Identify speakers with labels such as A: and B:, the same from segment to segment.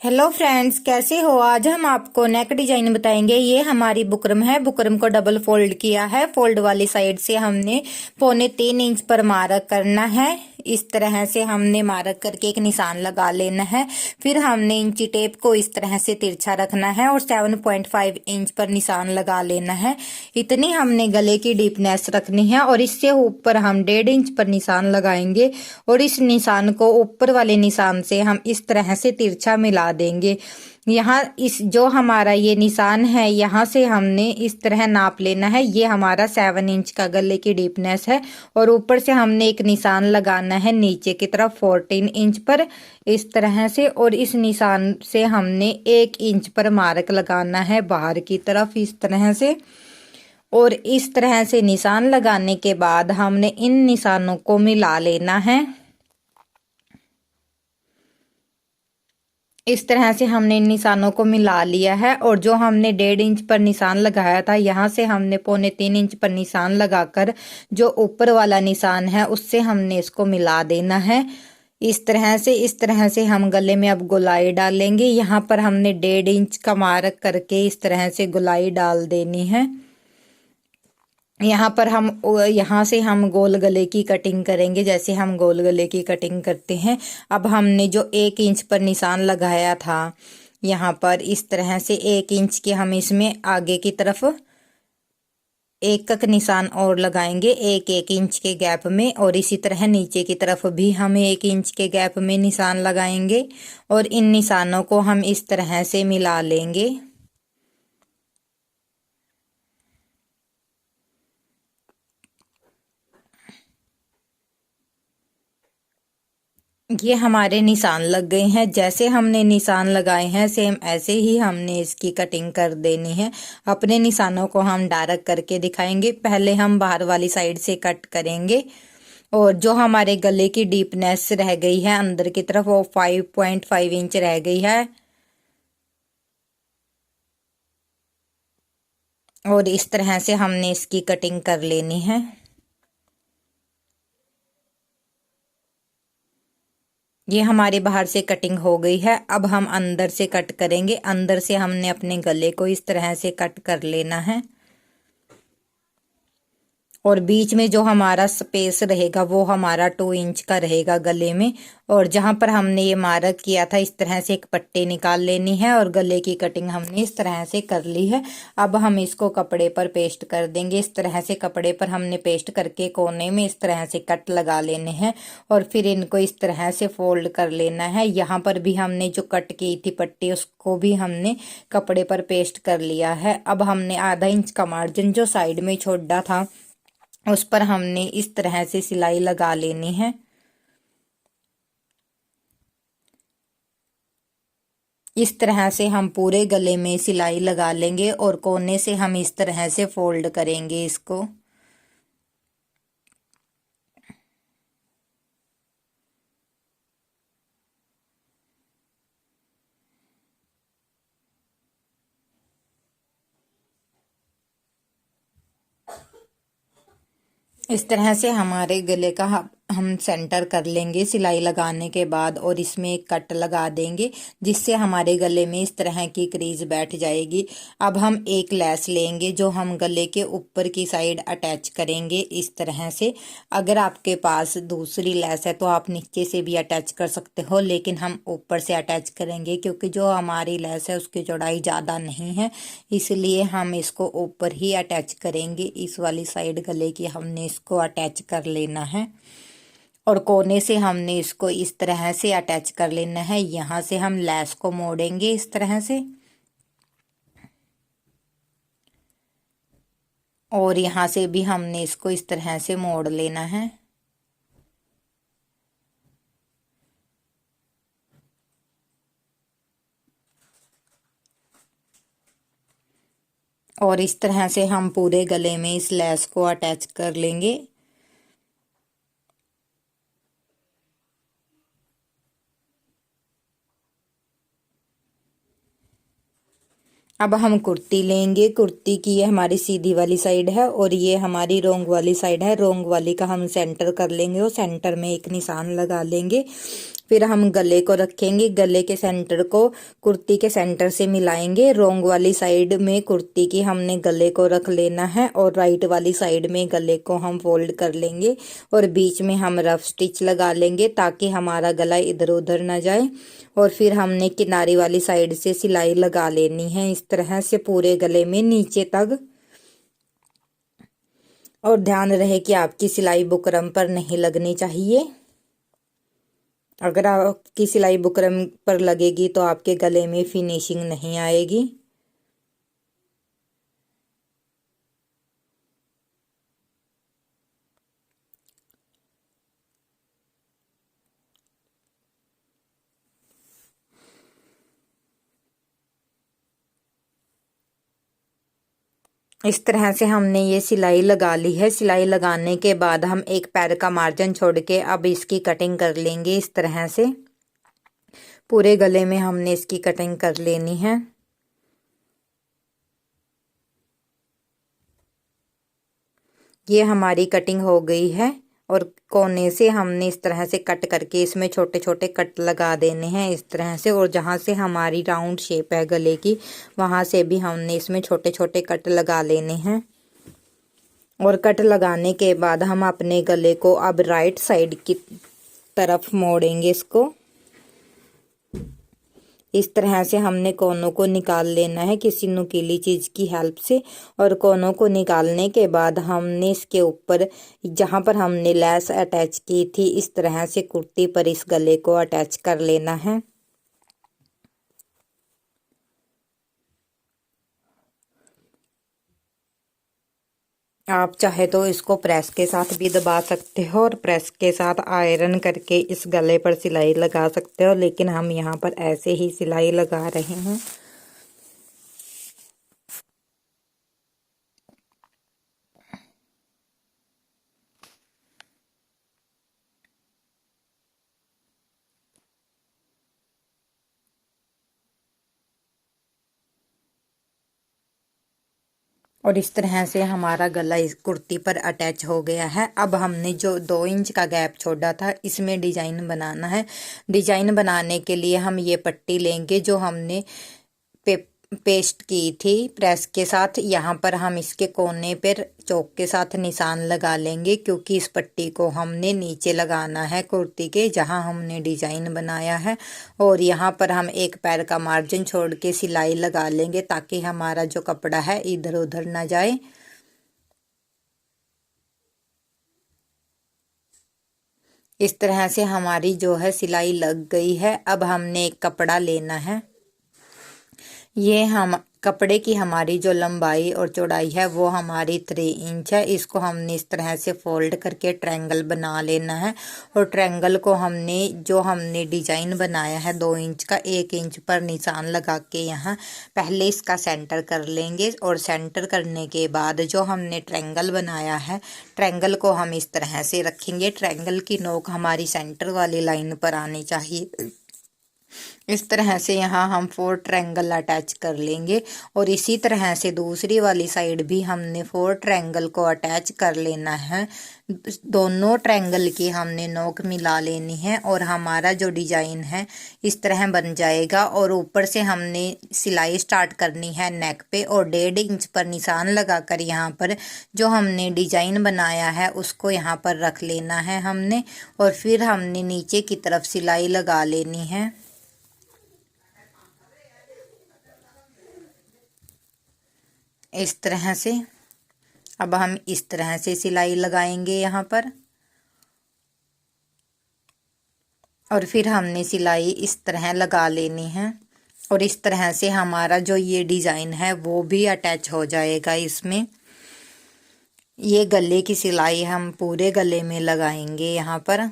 A: Hello friends, कैसे हो। आज हम आपको नेक डिजाइन बताएंगे। ये हमारी बुकरम है। बुकरम को डबल फोल्ड किया है। फोल्ड वाली साइड से हमने 3.25 इंच पर मार्क करना है। इस तरह से हमने मार्क करके एक निशान लगा लेना है। फिर हमने इंची टेप को इस तरह से तिरछा रखना है और 7.5 इंच पर निशान लगा लेना है। इतनी हमने गले की डीपनेस रखनी है और इससे ऊपर हम 1.5 इंच पर निशान लगाएंगे और इस निशान को ऊपर वाले निशान से हम इस तरह से तिरछा मिला देंगे। यहाँ इस जो हमारा ये निशान है, यहाँ से हमने इस तरह नाप लेना है। ये हमारा 7 इंच का गले की डीपनेस है और ऊपर से हमने एक निशान लगाना है नीचे की तरफ 14 इंच पर इस तरह से, और इस निशान से हमने 1 इंच पर मार्क लगाना है बाहर की तरफ इस तरह से। और इस तरह से निशान लगाने के बाद हमने इन निशानों को मिला लेना है। इस तरह से हमने इन निशानों को मिला लिया है और जो हमने 1.5 इंच पर निशान लगाया था, यहाँ से हमने 3.25 इंच पर निशान लगाकर जो ऊपर वाला निशान है उससे हमने इसको मिला देना है। इस तरह से हम गले में अब गोलाई डालेंगे। यहाँ पर हमने 1.5 इंच का मार्क करके इस तरह से गोलाई डाल देनी है। यहाँ से हम गोल गले की कटिंग करेंगे, जैसे हम गोल गले की कटिंग करते हैं। अब हमने जो 1 इंच पर निशान लगाया था, यहाँ पर इस तरह से 1 इंच के हम इसमें आगे की तरफ एक निशान और लगाएंगे 1 इंच के गैप में, और इसी तरह नीचे की तरफ भी हम 1 इंच के गैप में निशान लगाएंगे और इन निशानों को हम इस तरह से मिला लेंगे। ये हमारे निशान लग गए हैं। जैसे हमने निशान लगाए हैं सेम ऐसे ही हमने इसकी कटिंग कर देनी है। अपने निशानों को हम डार्क करके दिखाएंगे। पहले हम बाहर वाली साइड से कट करेंगे और जो हमारे गले की डीपनेस रह गई है अंदर की तरफ वो 5.5 इंच रह गई है और इस तरह से हमने इसकी कटिंग कर लेनी है। ये हमारे बाहर से कटिंग हो गई है। अब हम अंदर से कट करेंगे। अंदर से हमने अपने गले को इस तरह से कट कर लेना है और बीच में जो हमारा स्पेस रहेगा वो हमारा 2 इंच का रहेगा गले में। और जहां पर हमने ये मार्क किया था इस तरह से एक पट्टी निकाल लेनी है और गले की कटिंग हमने इस तरह से कर ली है। अब हम इसको कपड़े पर पेस्ट कर देंगे। इस तरह से कपड़े पर हमने पेस्ट करके कोने में इस तरह से कट लगा लेने हैं और फिर इनको इस तरह से फोल्ड कर लेना है। यहाँ पर भी हमने जो कट की थी पट्टी उसको भी हमने कपड़े पर पेस्ट कर लिया है। अब हमने आधा इंच का मार्जिन जो साइड में छोड़ा था उस पर हमने इस तरह से सिलाई लगा लेनी है। इस तरह से हम पूरे गले में सिलाई लगा लेंगे और कोने से हम इस तरह से फोल्ड करेंगे इसको। इस तरह से हमारे गले का हम सेंटर कर लेंगे सिलाई लगाने के बाद और इसमें एक कट लगा देंगे जिससे हमारे गले में इस तरह की क्रीज बैठ जाएगी। अब हम एक लेस लेंगे जो हम गले के ऊपर की साइड अटैच करेंगे इस तरह से। अगर आपके पास दूसरी लेस है तो आप नीचे से भी अटैच कर सकते हो, लेकिन हम ऊपर से अटैच करेंगे क्योंकि जो हमारी लेस है उसकी चौड़ाई ज़्यादा नहीं है, इसलिए हम इसको ऊपर ही अटैच करेंगे। इस वाली साइड गले की हमने इसको अटैच कर लेना है और कोने से हमने इसको इस तरह से अटैच कर लेना है। यहाँ से हम लेस को मोड़ेंगे इस तरह से और यहाँ से भी हमने इसको इस तरह से मोड़ लेना है। और इस तरह से हम पूरे गले में इस लेस को अटैच कर लेंगे। अब हम कुर्ती लेंगे। कुर्ती की ये हमारी सीधी वाली साइड है और ये हमारी रोंग वाली साइड है। रोंग वाली का हम सेंटर कर लेंगे और सेंटर में एक निशान लगा लेंगे। फिर हम गले को रखेंगे, गले के सेंटर को कुर्ती के सेंटर से मिलाएंगे। रोंग वाली साइड में कुर्ती की हमने गले को रख लेना है और राइट वाली साइड में गले को हम फोल्ड कर लेंगे और बीच में हम रफ स्टिच लगा लेंगे ताकि हमारा गला इधर उधर ना जाए। और फिर हमने किनारे वाली साइड से सिलाई लगा लेनी है इस तरह से पूरे गले में नीचे तक। और ध्यान रहे कि आपकी सिलाई बुकरम पर नहीं लगनी चाहिए। अगर आपकी सिलाई बुकरम पर लगेगी तो आपके गले में फिनिशिंग नहीं आएगी। इस तरह से हमने ये सिलाई लगा ली है। सिलाई लगाने के बाद हम एक पैर का मार्जिन छोड़ के अब इसकी कटिंग कर लेंगे इस तरह से। पूरे गले में हमने इसकी कटिंग कर लेनी है। ये हमारी कटिंग हो गई है और कोने से हमने इस तरह से कट करके इसमें छोटे छोटे कट लगा देने हैं इस तरह से। और जहाँ से हमारी राउंड शेप है गले की वहाँ से भी हमने इसमें छोटे छोटे कट लगा लेने हैं। और कट लगाने के बाद हम अपने गले को अब राइट साइड की तरफ मोड़ेंगे इसको। इस तरह से हमने कोनों को निकाल लेना है किसी नुकीली चीज की हेल्प से। और कोनों को निकालने के बाद हमने इसके ऊपर जहां पर हमने लेस अटैच की थी इस तरह से कुर्ती पर इस गले को अटैच कर लेना है। आप चाहे तो इसको प्रेस के साथ भी दबा सकते हो और प्रेस के साथ आयरन करके इस गले पर सिलाई लगा सकते हो, लेकिन हम यहाँ पर ऐसे ही सिलाई लगा रहे हैं। और इस तरह से हमारा गला इस कुर्ती पर अटैच हो गया है। अब हमने जो 2 इंच का गैप छोड़ा था इसमें डिजाइन बनाना है। डिजाइन बनाने के लिए हम ये पट्टी लेंगे जो हमने पेस्ट की थी प्रेस के साथ। यहाँ पर हम इसके कोने पर चौक के साथ निशान लगा लेंगे क्योंकि इस पट्टी को हमने नीचे लगाना है कुर्ती के जहाँ हमने डिजाइन बनाया है। और यहाँ पर हम एक पैर का मार्जिन छोड़ के सिलाई लगा लेंगे ताकि हमारा जो कपड़ा है इधर उधर ना जाए। इस तरह से हमारी जो है सिलाई लग गई है। अब हमने एक कपड़ा लेना है। ये हम कपड़े की हमारी जो लंबाई और चौड़ाई है वो हमारी 3 इंच है। इसको हमने इस तरह से फोल्ड करके ट्रायंगल बना लेना है। और ट्रायंगल को हमने डिजाइन बनाया है 2 इंच का 1 इंच पर निशान लगा के यहाँ पहले इसका सेंटर कर लेंगे। और सेंटर करने के बाद जो हमने ट्रायंगल बनाया है ट्रायंगल को हम इस तरह से रखेंगे। ट्रायंगल की नोक हमारी सेंटर वाली लाइन पर आनी चाहिए। इस तरह से यहाँ हम 4 ट्रायंगल अटैच कर लेंगे। और इसी तरह से दूसरी वाली साइड भी हमने 4 ट्रायंगल को अटैच कर लेना है। दोनों ट्रायंगल की हमने नोक मिला लेनी है और हमारा जो डिजाइन है इस तरह बन जाएगा। और ऊपर से हमने सिलाई स्टार्ट करनी है नेक पे और 1.5 इंच पर निशान लगाकर यहाँ पर जो हमने डिजाइन बनाया है उसको यहाँ पर रख लेना है हमने। और फिर हमने नीचे की तरफ सिलाई लगा लेनी है। इस तरह से अब हम इस तरह से सिलाई लगाएंगे यहाँ पर। और फिर हमने सिलाई इस तरह लगा लेनी है। और इस तरह से हमारा जो ये डिजाइन है वो भी अटैच हो जाएगा इसमें। ये गले की सिलाई हम पूरे गले में लगाएंगे यहाँ पर।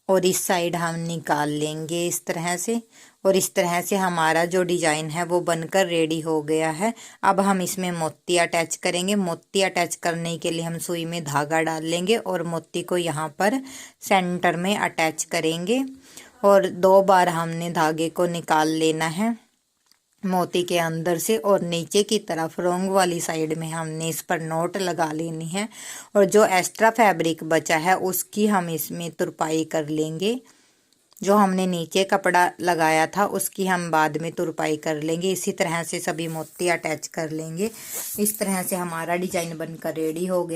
A: और इस साइड हम निकाल लेंगे इस तरह से। और इस तरह से हमारा जो डिजाइन है वो बनकर रेडी हो गया है। अब हम इसमें मोती अटैच करेंगे। मोती अटैच करने के लिए हम सुई में धागा डाल लेंगे और मोती को यहाँ पर सेंटर में अटैच करेंगे। और 2 बार हमने धागे को निकाल लेना है मोती के अंदर से। और नीचे की तरफ रोंग वाली साइड में हमने इस पर नोट लगा लेनी है। और जो एक्स्ट्रा फैब्रिक बचा है उसकी हम इसमें तुरपाई कर लेंगे। जो हमने नीचे कपड़ा लगाया था उसकी हम बाद में तुरपाई कर लेंगे। इसी तरह से सभी मोती अटैच कर लेंगे। इस तरह से हमारा डिजाइन बनकर रेडी हो गया।